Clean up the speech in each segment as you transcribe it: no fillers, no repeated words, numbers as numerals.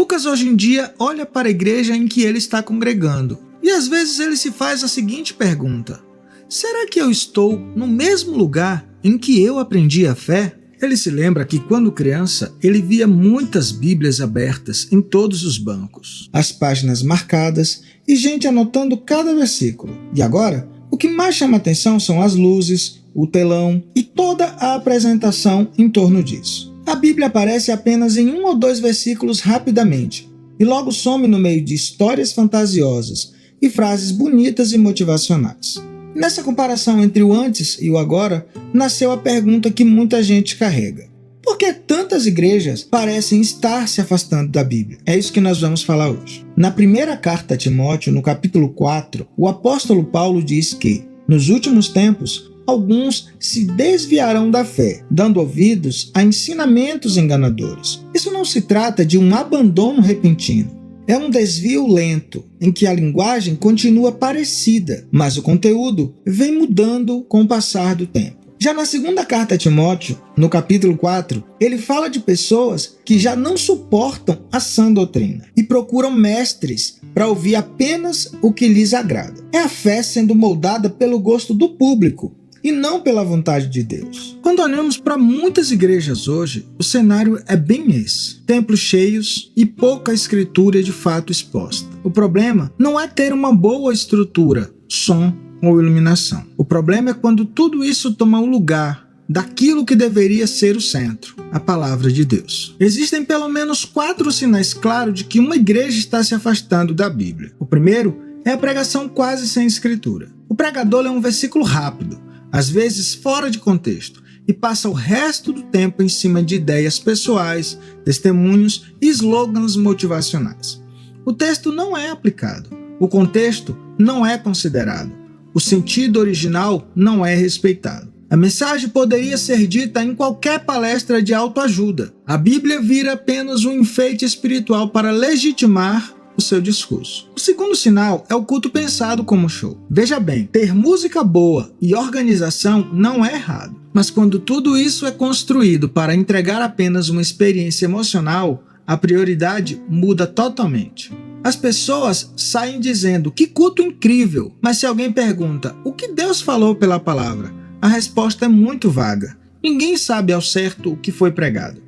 Lucas hoje em dia olha para a igreja em que ele está congregando e às vezes ele se faz a seguinte pergunta: será que eu estou no mesmo lugar em que eu aprendi a fé? Ele se lembra que quando criança ele via muitas Bíblias abertas em todos os bancos, as páginas marcadas e gente anotando cada versículo. E agora, o que mais chama atenção são as luzes, o telão e toda a apresentação em torno disso. A Bíblia aparece apenas em 1 ou 2 versículos rapidamente e logo some no meio de histórias fantasiosas e frases bonitas e motivacionais. Nessa comparação entre o antes e o agora, nasceu a pergunta que muita gente carrega: por que tantas igrejas parecem estar se afastando da Bíblia? É isso que nós vamos falar hoje. Na primeira carta a Timóteo, no capítulo 4, o apóstolo Paulo diz que, nos últimos tempos, alguns se desviarão da fé, dando ouvidos a ensinamentos enganadores. Isso não se trata de um abandono repentino. É um desvio lento, em que a linguagem continua parecida, mas o conteúdo vem mudando com o passar do tempo. Já na segunda carta a Timóteo, no capítulo 4, ele fala de pessoas que já não suportam a sã doutrina e procuram mestres para ouvir apenas o que lhes agrada. É a fé sendo moldada pelo gosto do público e não pela vontade de Deus. Quando olhamos para muitas igrejas hoje, o cenário é bem esse: templos cheios e pouca escritura de fato exposta. O problema não é ter uma boa estrutura, som ou iluminação. O problema é quando tudo isso toma o lugar daquilo que deveria ser o centro, a palavra de Deus. Existem pelo menos 4 sinais claros de que uma igreja está se afastando da Bíblia. O primeiro é a pregação quase sem escritura. O pregador lê um versículo rápido, às vezes fora de contexto, e passa o resto do tempo em cima de ideias pessoais, testemunhos e slogans motivacionais. O texto não é aplicado, o contexto não é considerado, o sentido original não é respeitado. A mensagem poderia ser dita em qualquer palestra de autoajuda. A Bíblia vira apenas um enfeite espiritual para legitimar o seu discurso. O segundo sinal é o culto pensado como show. Veja bem, ter música boa e organização não é errado, mas quando tudo isso é construído para entregar apenas uma experiência emocional, a prioridade muda totalmente. As pessoas saem dizendo que culto incrível, mas se alguém pergunta o que Deus falou pela palavra, a resposta é muito vaga. Ninguém sabe ao certo o que foi pregado.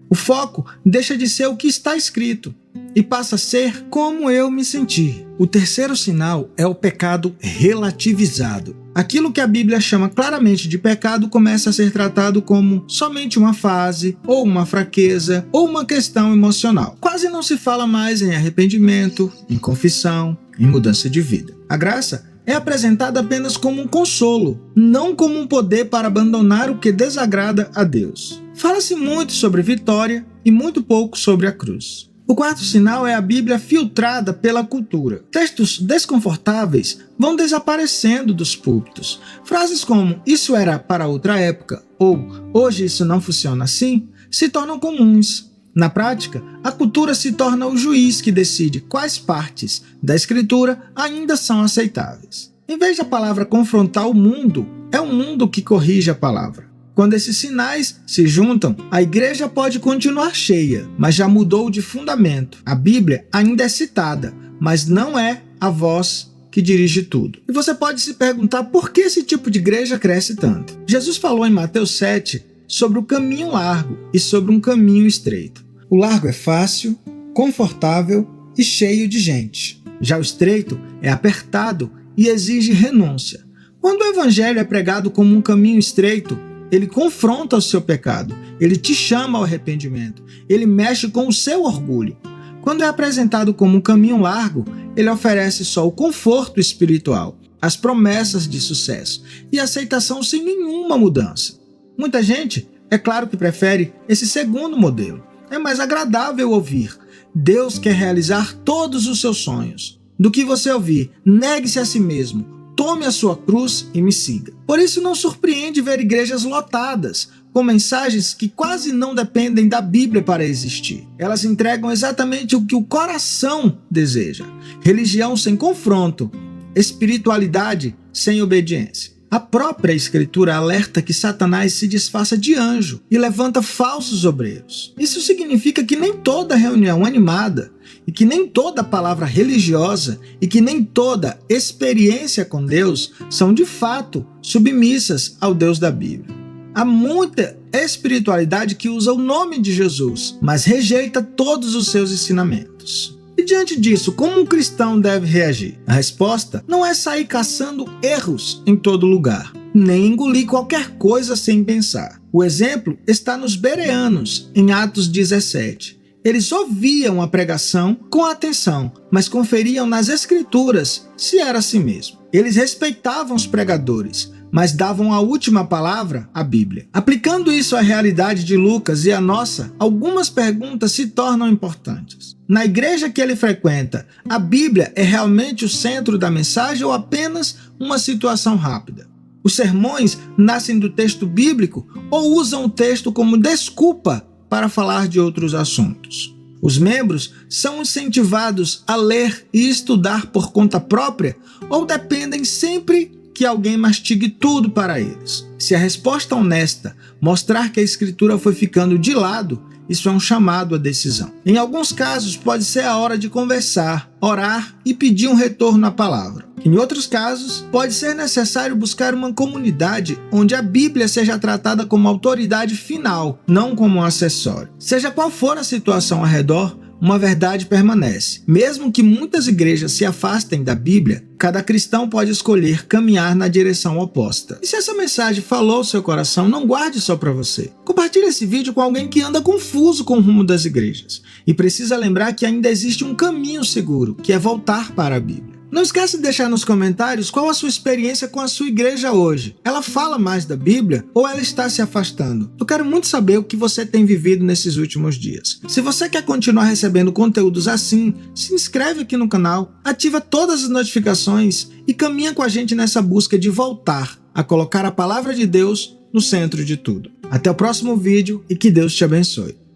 O foco deixa de ser o que está escrito e passa a ser como eu me senti. O terceiro sinal é o pecado relativizado. Aquilo que a Bíblia chama claramente de pecado começa a ser tratado como somente uma fase, ou uma fraqueza, ou uma questão emocional. Quase não se fala mais em arrependimento, em confissão, em mudança de vida. A graça é apresentada apenas como um consolo, não como um poder para abandonar o que desagrada a Deus. Fala-se muito sobre vitória e muito pouco sobre a cruz. O quarto sinal é a Bíblia filtrada pela cultura. Textos desconfortáveis vão desaparecendo dos púlpitos. Frases como "isso era para outra época" ou "hoje isso não funciona assim" se tornam comuns. Na prática, a cultura se torna o juiz que decide quais partes da Escritura ainda são aceitáveis. Em vez da palavra confrontar o mundo, é o mundo que corrige a palavra. Quando esses sinais se juntam, a igreja pode continuar cheia, mas já mudou de fundamento. A Bíblia ainda é citada, mas não é a voz que dirige tudo. E você pode se perguntar por que esse tipo de igreja cresce tanto. Jesus falou em Mateus 7 sobre o caminho largo e sobre um caminho estreito. O largo é fácil, confortável e cheio de gente. Já o estreito é apertado e exige renúncia. Quando o evangelho é pregado como um caminho estreito, ele confronta o seu pecado, ele te chama ao arrependimento, ele mexe com o seu orgulho. Quando é apresentado como um caminho largo, ele oferece só o conforto espiritual, as promessas de sucesso e aceitação sem nenhuma mudança. Muita gente, é claro que prefere esse segundo modelo. É mais agradável ouvir: Deus quer realizar todos os seus sonhos, do que você ouvir: negue-se a si mesmo, tome a sua cruz e me siga. Por isso não surpreende ver igrejas lotadas, com mensagens que quase não dependem da Bíblia para existir. Elas entregam exatamente o que o coração deseja: religião sem confronto, espiritualidade sem obediência. A própria Escritura alerta que Satanás se disfarça de anjo e levanta falsos obreiros. Isso significa que nem toda reunião animada, e que nem toda palavra religiosa e que nem toda experiência com Deus são de fato submissas ao Deus da Bíblia. Há muita espiritualidade que usa o nome de Jesus, mas rejeita todos os seus ensinamentos. E diante disso, como um cristão deve reagir? A resposta não é sair caçando erros em todo lugar, nem engolir qualquer coisa sem pensar. O exemplo está nos bereanos, em Atos 17. Eles ouviam a pregação com atenção, mas conferiam nas escrituras se era assim mesmo. Eles respeitavam os pregadores, mas davam a última palavra à Bíblia. Aplicando isso à realidade de Lucas e à nossa, algumas perguntas se tornam importantes. Na igreja que ele frequenta, a Bíblia é realmente o centro da mensagem ou apenas uma situação rápida? Os sermões nascem do texto bíblico ou usam o texto como desculpa para falar de outros assuntos? Os membros são incentivados a ler e estudar por conta própria ou dependem sempre que alguém mastigue tudo para eles? Se a resposta honesta mostrar que a Escritura foi ficando de lado, isso é um chamado à decisão. Em alguns casos, pode ser a hora de conversar, orar e pedir um retorno à palavra. Em outros casos, pode ser necessário buscar uma comunidade onde a Bíblia seja tratada como autoridade final, não como um acessório. Seja qual for a situação ao redor, uma verdade permanece. Mesmo que muitas igrejas se afastem da Bíblia, cada cristão pode escolher caminhar na direção oposta. E se essa mensagem falou ao seu coração, não guarde só para você. Compartilhe esse vídeo com alguém que anda confuso com o rumo das igrejas e precisa lembrar que ainda existe um caminho seguro, que é voltar para a Bíblia. Não esqueça de deixar nos comentários qual a sua experiência com a sua igreja hoje. Ela fala mais da Bíblia ou ela está se afastando? Eu quero muito saber o que você tem vivido nesses últimos dias. Se você quer continuar recebendo conteúdos assim, se inscreve aqui no canal, ativa todas as notificações e caminha com a gente nessa busca de voltar a colocar a palavra de Deus no centro de tudo. Até o próximo vídeo e que Deus te abençoe.